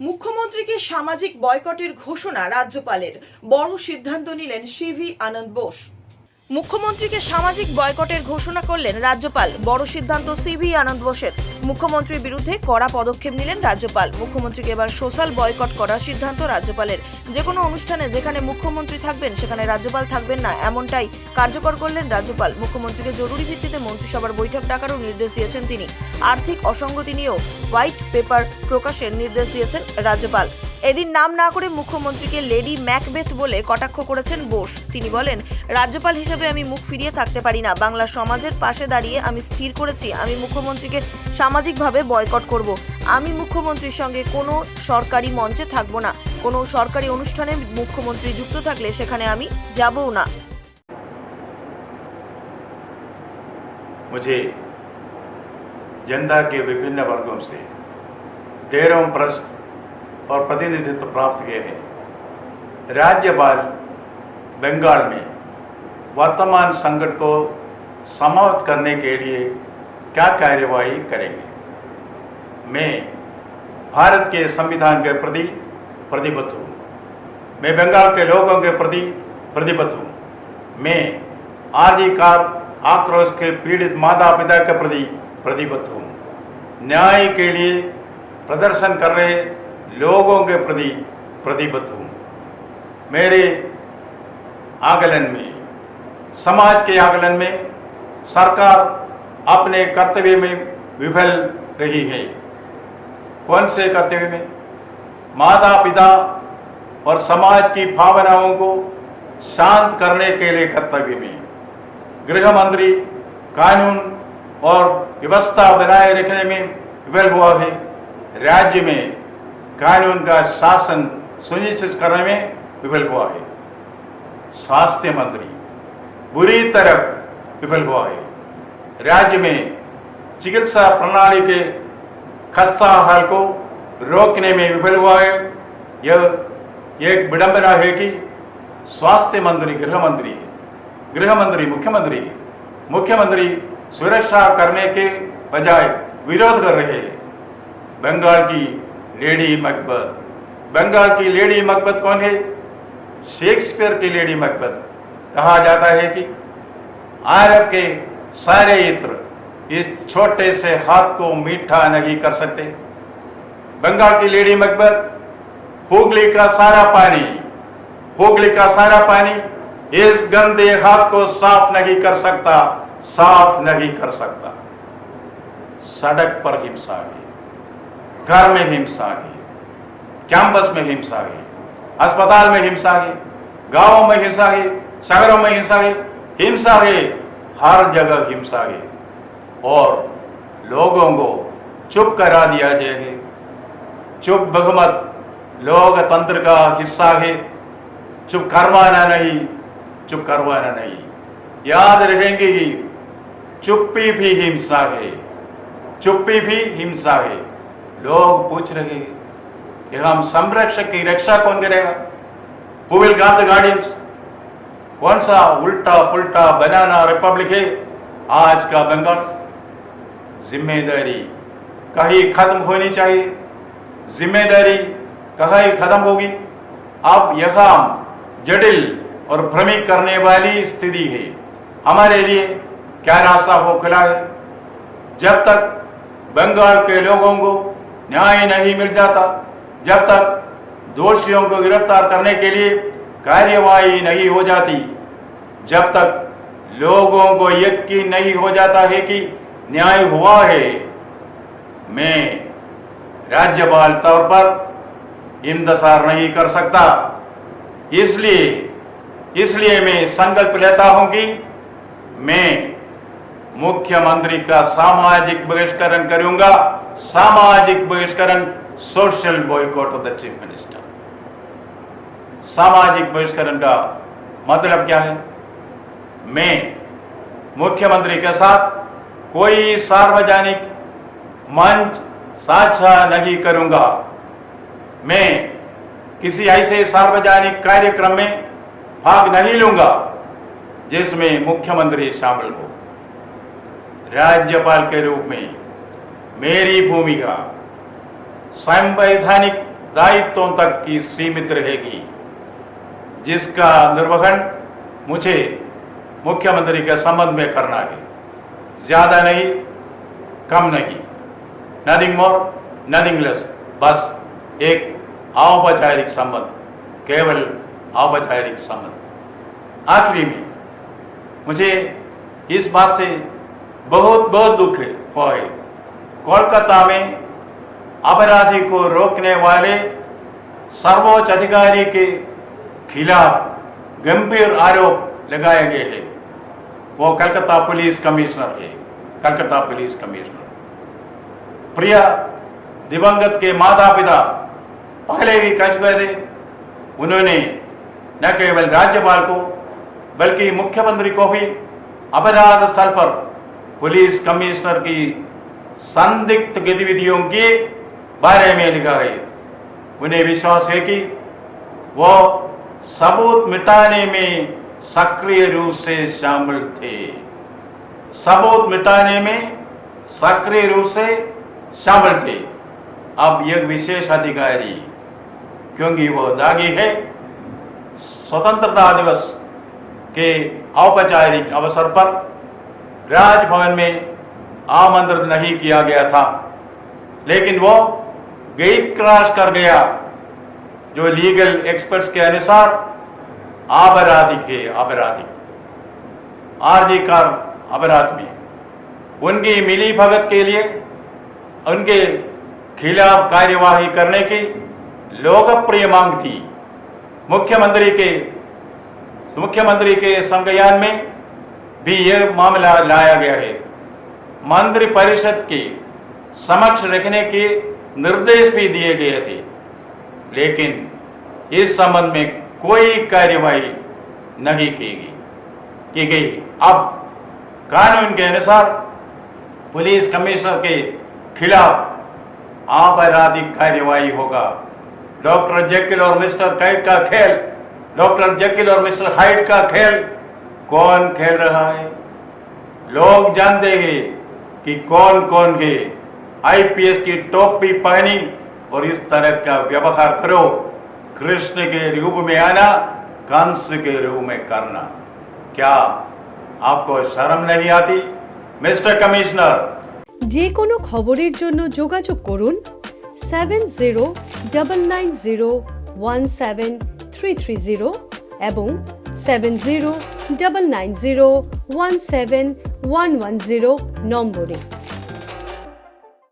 মুখ্যমন্ত্রীকে সামাজিক বয়কটের ঘোষণা রাজ্যপালের, বড় সিদ্ধান্ত নিলেন সিভি আনন্দ বোস। মুখ্যমন্ত্রীকে সামাজিক বয়কটের ঘোষণা করলেন রাজ্যপাল, বড় সিদ্ধান্ত সিভি আনন্দ বোসের। মুখ্যমন্ত্রীর বিরুদ্ধে কড়া পদক্ষেপ নিলেন রাজ্যপাল। মুখ্যমন্ত্রীকে এবার সোশ্যাল বয়কট করার সিদ্ধান্ত রাজ্যপালের। যে কোনো অনুষ্ঠানে যেখানে মুখ্যমন্ত্রী থাকবেন সেখানে রাজ্যপাল থাকবেন না, এমনটাই কার্যকর করলেন রাজ্যপাল। মুখ্যমন্ত্রীকে জরুরি ভিত্তিতে মন্ত্রিসভার বৈঠক ডাকারও নির্দেশ দিয়েছেন তিনি। আর্থিক অসঙ্গতি নিয়েও হোয়াইট পেপার প্রকাশের নির্দেশ দিয়েছেন রাজ্যপাল। এদিন নাম না করে মুখ্যমন্ত্রীকে লেডি ম্যাকবেথ বলে কটাক্ষ করেছেন বোস। তিনি বলেন, রাজ্যপাল হিসেবে আমি মুখ ফিরিয়ে থাকতে পারি না। বাংলা সমাজের পাশে দাঁড়িয়ে আমি স্থির করেছি আমি মুখ্যমন্ত্রীকে সামাজিকভাবে বয়কট করব। আমি মুখ্যমন্ত্রীর সঙ্গে কোনো সরকারি মঞ্চে থাকব না। কোনো সরকারি অনুষ্ঠানে মুখ্যমন্ত্রী যুক্ত থাকলে সেখানে আমি যাবও না। मुझे जनता के विभिन्न वर्गों से ढेरों प्रश्न और प्रतिनिधित्व प्राप्त किए हैं। राज्यपाल बंगाल में वर्तमान संकट को समाप्त करने के लिए क्या कार्यवाही करेंगे। मैं भारत के संविधान के प्रति प्रतिबद्ध हूँ। मैं बंगाल के लोगों के प्रति प्रतिबद्ध हूँ। मैं आरजी कार आक्रोश के पीड़ित माता पिता के प्रति प्रतिबद्ध हूँ। न्याय के लिए प्रदर्शन कर रहे लोगों के प्रति प्रतिबद्ध हूँ। मेरे आकलन में, समाज के आकलन में सरकार अपने कर्तव्य में विफल रही है। कौन से कर्तव्य में? माता पिता और समाज की भावनाओं को शांत करने के लिए कर्तव्य में गृह मंत्री कानून और व्यवस्था बनाए रखने में विफल हुआ है। राज्य में कानून का शासन सुनिश्चित करने में विफल हुआ है। स्वास्थ्य मंत्री बुरी तरह विफल हुआ है। राज्य में चिकित्सा प्रणाली के खस्ता हाल को रोकने में विफल हुआ है। यह एक विडंबना है कि स्वास्थ्य मंत्री गृह मंत्री मुख्यमंत्री सुरक्षा करने के बजाय विरोध कर रहे हैं। बंगाल की लेडी मकबत कौन है? शेक्सपियर की लेडी मकबत। कहा जाता है कि अरब के सारे इत्र इस छोटे से हाथ को मीठा नहीं कर सकते। बंगाल की लेडी मकबत हुगली का सारा पानी इस गंदे हाथ को साफ नहीं कर सकता। सड़क पर हिंसा है, घर में हिंसा है, कैंपस में हिंसा है, अस्पताल में हिंसा है, गांवों में हिंसा है, शहरों में हिंसा है, हर जगह हिंसा है। और लोगों को चुप करा दिया जाएगा। चुप बहुमत लोकतंत्र का हिस्सा है। चुप करवाना नहीं। याद रखेंगे कि चुप्पी भी हिंसा है। लोग पूछ रहे हैं कि हम संरक्षक की रक्षा कौन करेगा? Who will guard the guardians? कौन सा उल्टा पुल्टा बनाना रिपब्लिक है आज का बंगाल? जिम्मेदारी कहीं खत्म होनी चाहिए। जिम्मेदारी कहीं खत्म होगी। अब यहाँ जटिल और भ्रमित करने वाली स्थिति है। हमारे लिए क्या रास्ता हो खुला है? जब तक बंगाल के लोगों को न्याय नहीं मिल जाता, जब तक दोषियों को गिरफ्तार करने के लिए कार्यवाही नहीं हो जाती, जब तक लोगों को यकीन नहीं हो जाता है कि न्याय हुआ है, मैं राज्यपाल तौर पर इंतजार नहीं कर सकता। इसलिए मैं संकल्प लेता हूं कि मैं मुख्यमंत्री का सामाजिक बहिष्करण करूंगा। Social boycott of the chief minister. सामाजिक बहिष्करण का मतलब क्या है? मैं मुख्यमंत्री के साथ कोई सार्वजनिक मंच साझा नहीं करूंगा। मैं किसी ऐसे सार्वजनिक कार्यक्रम में भाग नहीं लूंगा जिसमें मुख्यमंत्री शामिल हो। राज्यपाल के रूप में मेरी भूमिका संवैधानिक दायित्वों तक ही सीमित रहेगी, जिसका निर्वहन मुझे मुख्यमंत्री के संबंध में करना है। ज्यादा नहीं, कम नहीं, नथिंग मोर नथिंग लेस, बस एक औपचारिक संबंध, केवल औपचारिक संबंध। आखिरी में मुझे इस बात से बहुत बहुत दुख हुआ है, कोलकाता में अपराधी को रोकने वाले सर्वोच्च अधिकारी के खिलाफ गंभीर आरोप लगाए गए हैं। वो कलकत्ता पुलिस कमिश्नर है, कलकत्ता पुलिस कमिश्नर। प्रिय दिवंगत के माता पिता पहले भी कह चुके थे, उन्होंने न केवल राज्यपाल को बल्कि मुख्यमंत्री को भी अपराध स्थल पर पुलिस कमिश्नर की संदिग्ध गतिविधियों के बारे में लिखा है। उन्हें विश्वास है कि वो सबूत मिटाने में सक्रिय रूप से शामिल थे, सबूत मिटाने में सक्रिय रूप से शामिल थे। अब एक विशेष अधिकारी, क्योंकि वो दागी है, स्वतंत्रता दिवस के औपचारिक अवसर पर राजभवन में आमंत्रित नहीं किया गया था, लेकिन वो गेट क्रॉस कर गया। जो लीगल एक्सपर्ट्स के अनुसार अपराधी के अपराधी, आरजी कार अपराध में उनकी मिली भगत के लिए उनके खिलाफ कार्यवाही करने की लोकप्रिय मांग थी। मुख्यमंत्री के संज्ञान में भी यह मामला लाया गया है। मंत्री परिषद के समक्ष रखने के निर्देश भी दिए गए थे, लेकिन इस संबंध में कोई कार्यवाही नहीं की गई। अब कानून के अनुसार पुलिस कमिश्नर के खिलाफ आपराधिक कार्यवाही होगा। डॉक्टर जेकिल और मिस्टर हाइड का खेल, डॉक्टर जेकिल और मिस्टर हाइड का खेल कौन खेल रहा है? लोग जानते हैं कि कौन कौन है। आईपीएस की टोपी पहनी और इस तरह का व्यवहार करो, कृष्ण के रूप में आना, कंस के रूप में करना। क्या आपको शर्म नहीं आती मिस्टर कमिश्नर? যে কোনো খবরের জন্য যোগাযোগ করুন 7099017330 এবং 7099017110 নম্বরে।